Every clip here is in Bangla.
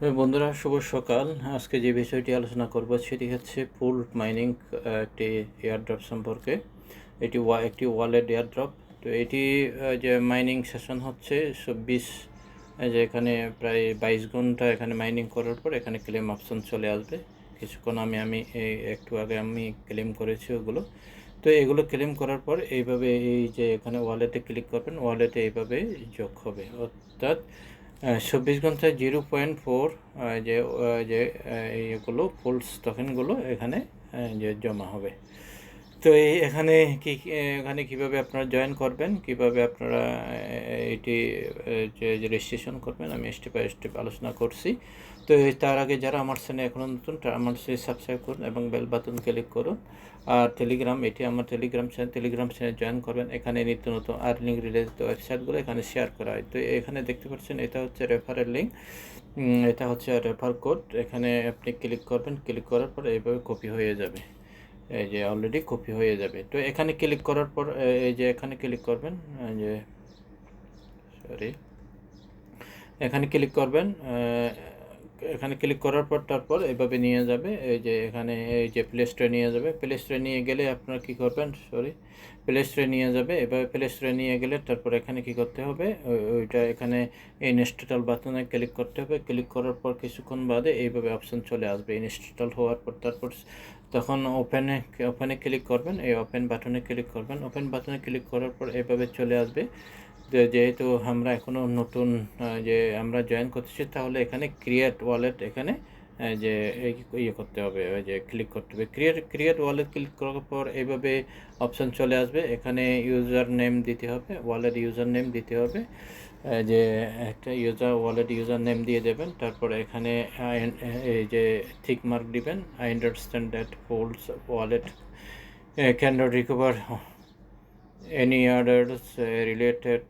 বন্ধুরা, শুভ সকাল। আজকে যে বিষয়টি আলোচনা করব সেটি হচ্ছে পুল মাইনিং একটি এয়ারড্রপ সম্পর্কে। এটি একটি ওয়ালেট এয়ারড্রপ। তো এটি যে মাইনিং সেশন হচ্ছে 24, যে এখানে প্রায় 22 ঘন্টা এখানে মাইনিং করার পর এখানে ক্লেম অপশন চলে আসবে। কিছুক্ষণ আমি একটু আগে আমি ক্লেম করেছি ওগুলো। তো এগুলো ক্লেম করার পর এইভাবে এই যে এখানে ওয়ালেটে ক্লিক করবেন, ওয়ালেটে এইভাবে যোগ হবে, অর্থাৎ 24 ঘন্টায় 0.4 যে যে এইগুলো ফুলস টোকেনগুলো এখানে যে জমা হবে। তো এখানে এখানে কিভাবে আপনারা জয়েন করবেন, কিভাবে আপনারা এটি যে রেজিস্ট্রেশন করবেন, আমি স্টেপ বাই স্টেপ আলোচনা করছি। তো তার আগে যারা আমার চ্যানেলে এখনও নতুন, আমার চ্যানেল সাবস্ক্রাইব করুন এবং বেল বাটন ক্লিক করুন। আর এটি আমার টেলিগ্রাম চ্যানেল জয়েন করবেন। এখানে নিত্য নতুন আর্নিং রিলেটেড ওয়েবসাইটগুলো এখানে শেয়ার করা হয়। তো এখানে দেখতে পাচ্ছেন এটা হচ্ছে রেফারেল লিঙ্ক, এটা হচ্ছে রেফার কোড। এখানে আপনি ক্লিক করবেন, ক্লিক করার পর এইভাবে কপি হয়ে যাবে, এই যে অলরেডি কপি হয়ে যাবে। তো এখানে ক্লিক করার পর এই যে এখানে ক্লিক করবেন, যে সরি এখানে ক্লিক করবেন। এখানে ক্লিক করার পর তারপর এইভাবে নিয়ে যাবে, এই যে এখানে এই যে প্লে স্টোরে নিয়ে যাবে। প্লে স্টোরে নিয়ে গেলে আপনারা কী করবেন, প্লে স্টোরে নিয়ে যাবে। এভাবে প্লে স্টোরে নিয়ে গেলে তারপর এখানে কি করতে হবে, ওইটা এখানে ইনস্টল বাটনে ক্লিক করতে হবে। ক্লিক করার পর কিছুক্ষণ বাদে এইভাবে অপশন চলে আসবে ইনস্টল হওয়ার পর। তারপর তখন ওপেনে ক্লিক করবেন, এই ওপেন বাটনে ক্লিক করবেন। ওপেন বাটনে ক্লিক করার পর এইভাবে চলে আসবে। যেহেতু আমরা এখনও নতুন, যে আমরা জয়েন করতেছি, তাহলে এখানে ক্রিয়েট ওয়ালেট এখানে যে ইয়ে করতে হবে, ওই যে ক্লিক করতে হবে। ক্রিয়েট ওয়ালেট ক্লিক করার পর এইভাবে অপশান চলে আসবে। এখানে ইউজার নেম দিতে হবে, ওয়ালেট ইউজার নেম দিতে হবে, যে একটা ওয়ালেট ইউজার নেম দিয়ে দেবেন। তারপরে এখানে এই যে থিক মার্ক দিবেন, I understand that holds wallet can not recover any orders related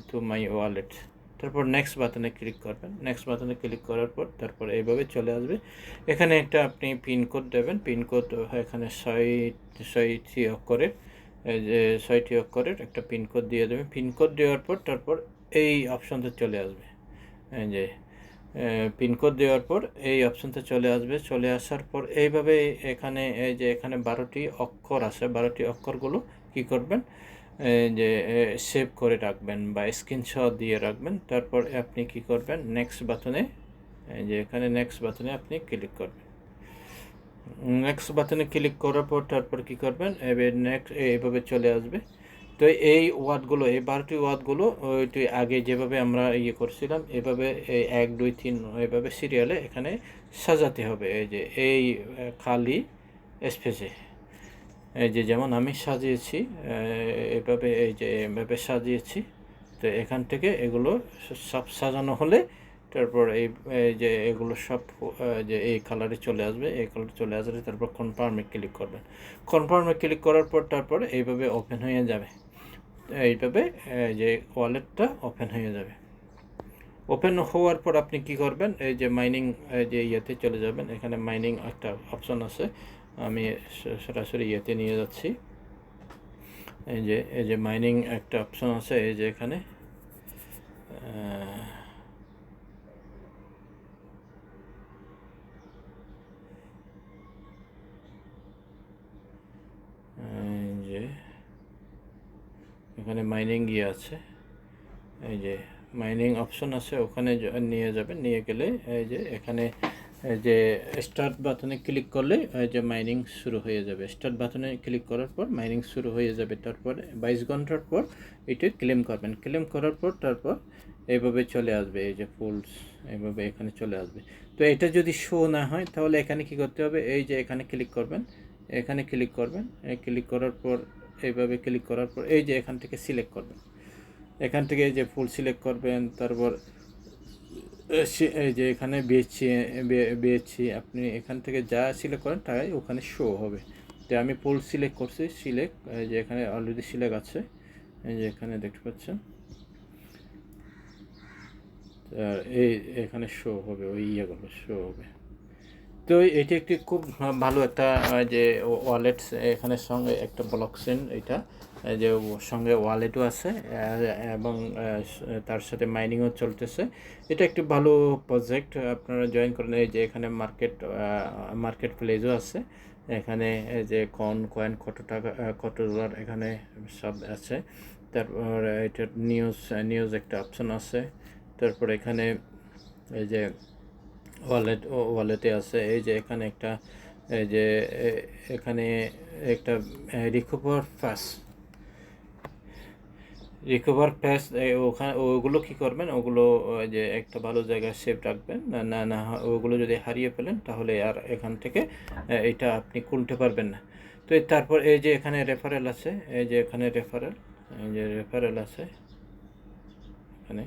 to my wallet। তারপর নেক্সট বাটনে ক্লিক করবেন। নেক্সট বাটনে ক্লিক করার পর তারপর এইভাবে চলে আসবে। এখানে একটা আপনি পিনকোড দেবেন। পিনকোড এখানে 6টি অক্ষরের, যে 6টি অক্ষরের একটা পিনকোড দিয়ে দেবেন। পিনকোড দেওয়ার পর তারপর এই অপশনটা চলে আসবে, যে পিনকোড দেওয়ার পর এই অপশনটা চলে আসবে। চলে আসার পর এইভাবে এখানে এই যে এখানে 12টি অক্ষর আছে, 12টি অক্ষরগুলো কী করবেন, যে সেভ করে রাখবেন বা স্ক্রিনশট দিয়ে রাখবেন। তারপর আপনি কি করবেন, নেক্সট বাটনে, যে এখানে নেক্সট বাটনে আপনি ক্লিক করবেন। নেক্সট বাটনে ক্লিক করার পর তারপর কী করবেন, এবার নেক্সট এইভাবে চলে আসবে। তো এই ওয়ার্ডগুলো, এই 12টি ওয়ার্ডগুলো ওইটি আগে যেভাবে আমরা ইয়ে করছিলাম এভাবে এই 1 2 3 এভাবে সিরিয়ালে এখানে সাজাতে হবে। এই যে এই খালি স্পেসে, এই যে যেমন আমি সাজিয়েছি এভাবে, এই যে এভাবে সাজিয়েছি। তো এখান থেকে এগুলো সব সাজানো হলে তারপর এই যে এগুলো সব যে এই কালারে চলে আসবে। এই কালারে চলে আসলে তারপর কনফার্মে ক্লিক করবেন। কনফার্মে ক্লিক করার পর তারপর এইভাবে ওপেন হয়ে যাবে। এইভাবে যে ওয়ালেটটা ওপেন হয়ে যাবে। ওপেন হওয়ার পর আপনি কি করবেন, এই যে মাইনিং যে ইয়েতে চলে যাবেন। এখানে মাইনিং একটা অপশন আছে, আমি সরাসরি ইয়েতে নিয়ে যাচ্ছি। এই যে মাইনিং একটা অপশন আছে, এই যে এখানে যে এখানে মাইনিং ইয়ে আছে, এই যে মাইনিং অপশন আছে, ওখানে নিয়ে যাবেন। নিয়ে গেলে এই যে এখানে যে স্টার্ট বাটনে ক্লিক করলে যে মাইনিং শুরু হয়ে যাবে। স্টার্ট বাটনে ক্লিক করার পর মাইনিং শুরু হয়ে যাবে। তারপরে 22 ঘন্টার পর এটা ক্লেম করবেন। ক্লেম করার পর তারপর এইভাবে চলে আসবে, এই যে ফুলস এইভাবে এখানে চলে আসবে। তো এটা যদি শো না হয় তাহলে এখানে কি করতে হবে, এই যে এখানে ক্লিক করবেন, এখানে ক্লিক করবেন। ক্লিক করার পর এইভাবে ক্লিক করার পর এই যে এখান থেকে সিলেক্ট করবেন। এখান থেকে এই যে ফুল সিলেক্ট করবেন। তারপর এই যে এখানে বিএসসি আপনি এখান থেকে যা সিলেক্ট করেন তাই ওখানে শো হবে। তো আমি ফুল সিলেক্ট করছি, সিলেক্ট, এই যে এখানে অলরেডি সিলেক্ট আছে, এই যে এখানে দেখতে পাচ্ছেন। এই এখানে শো হবে, ওই ইয়েগুলো শো হবে। তো তো এটি একটি খুব ভালো একটা যে ওয়ালেট, এখানে সঙ্গে একটা ব্লক চেইন, এটা যে সঙ্গে ওয়ালেটও আছে এবং তার সাথে মাইনিংও চলতেছে। এটা একটি ভালো প্রজেক্ট, আপনারা জয়েন করেন। এই যে এখানে মার্কেট প্লেসও আছে, এখানে যে কয়েন কত টাকা কত ডলার এখানে সব আছে। তারপর এটার নিউজ একটা অপশন আছে। তারপর এখানে এই যে ওয়ালেটে আছে, এই যে এখানে একটা এই যে এখানে একটা রিকভার ফ্যাস ওখানে ওগুলো কী করবেন, ওগুলো যে একটা ভালো জায়গায় সেভ রাখবেন, না ওগুলো যদি হারিয়ে ফেলেন তাহলে আর এখান থেকে এটা আপনি খুলতে পারবেন না। তো তারপর এই যে এখানে রেফারেল আছে, এই যে এখানে রেফারেল আছে এখানে।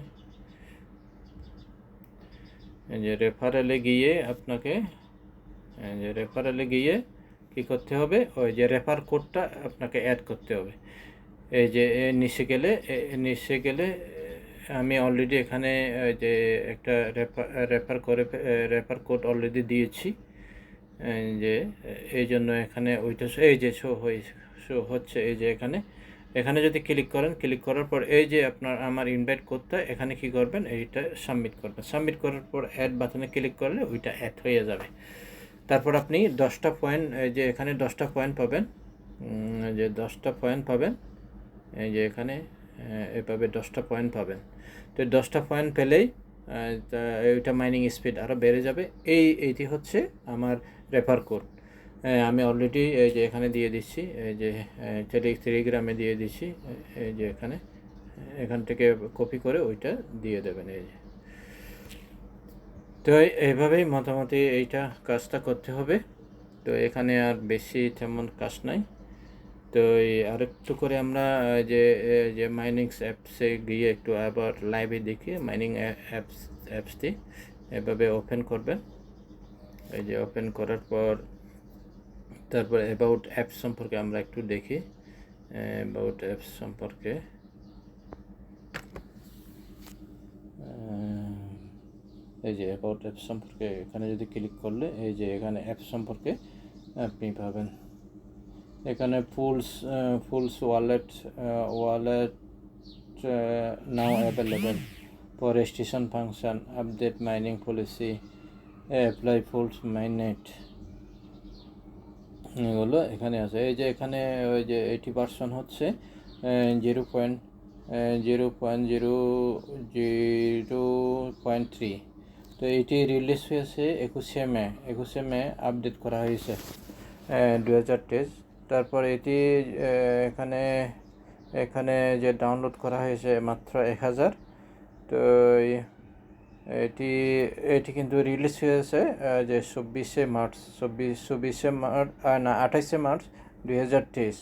এই যে রেফারেলে গিয়ে কী করতে হবে, ওই যে রেফার কোডটা আপনাকে অ্যাড করতে হবে। এই যে নিচে গেলে আমি অলরেডি এখানে যে একটা রেফার কোড অলরেডি দিয়েছি, যে এই জন্য এখানে ওইটা এই যে শো হচ্ছে। এই যে এখানে যদি ক্লিক করার পর এই যে আমার ইনভাইট কোডটা এখানে কি করবেন, এইটা সাবমিট করার পর অ্যাড বাটনে ক্লিক করলে ওইটা অ্যাড হয়ে যাবে। তারপর আপনি 10টা পয়েন্ট, এই যে এখানে 10টা পয়েন্ট পাবেন, যে 10টা পয়েন্ট পাবেন, এই যে এখানে এভাবে 10টা পয়েন্ট পাবেন। তো 10টা পয়েন্ট পেলেই ওইটা মাইনিং স্পিড আরও বেড়ে যাবে। এইটি হচ্ছে আমার রেফার কোড। আমি অলরেডি এই যে এখানে দিয়ে দিচ্ছি, এই যে টেলিগ্রামে দিয়ে দিচ্ছি। এই যে এখান থেকে কপি করে ওইটা দিয়ে দেবেন। এই যে তো এইভাবেই মোটামুটি এইটা কাজটা করতে হবে। তো এখানে আর বেশি তেমন কাজ নাই। তো আরেকটু করে আমরা যে মাইনিংস অ্যাপসে গিয়ে একটু আবার লাইভে দেখি মাইনিং অ্যাপসটি এভাবে ওপেন করবেন। এই যে ওপেন করার পর তারপর অ্যাবাউট অ্যাপস সম্পর্কে আমরা একটু দেখি। অ্যাবাউট অ্যাপস সম্পর্কে এই যে অ্যাবাউট অ্যাপস সম্পর্কে এখানে যদি ক্লিক করলে এই যে এখানে অ্যাপস সম্পর্কে আপনি পাবেন। এখানে fools wallet now available for registration function, update mining policy, apply fools মাইনেট, এগুলো এখানে আছে। এই যে এখানে ওই যে 80% হচ্ছে 0.0.3। তো এটি রিলিজ হয়েছে 21শে মে আপডেট করা হয়েছে 2023। তারপর এটি এখানে যে ডাউনলোড করা হয়েছে মাত্র 1000। তো এটি কিন্তু রিলিজ হয়েছে যে 28শে মার্চ 2023।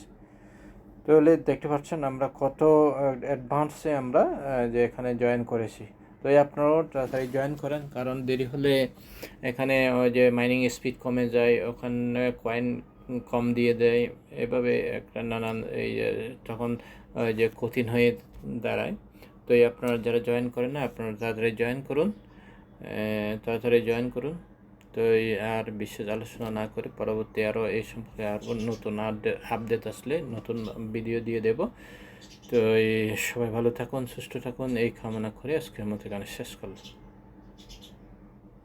তাহলে দেখতে পাচ্ছেন আমরা কত অ্যাডভান্সে আমরা যে এখানে জয়েন করেছি। তো আপনারাও তাড়াতাড়ি জয়েন করেন, কারণ দেরি হলে এখানে যে মাইনিং স্পিড কমে যায়, ওখানে কয়েন কম দিয়ে দেয়, এভাবে একটা নানান তখন যে কঠিন হয়ে দাঁড়ায়। তো আপনারা যারা জয়েন করেন না, আপনারা তাড়াতাড়ি জয়েন করুন। তো আর বিশেষ আলোচনা না করে পরবর্তী আরও এই সম্পর্কে আরও নতুন আপডেট আসলে নতুন ভিডিও দিয়ে দেব। তো সবাই ভালো থাকুন, সুস্থ থাকুন, এই কামনা করে আজকের মতো এখানে শেষ করলাম।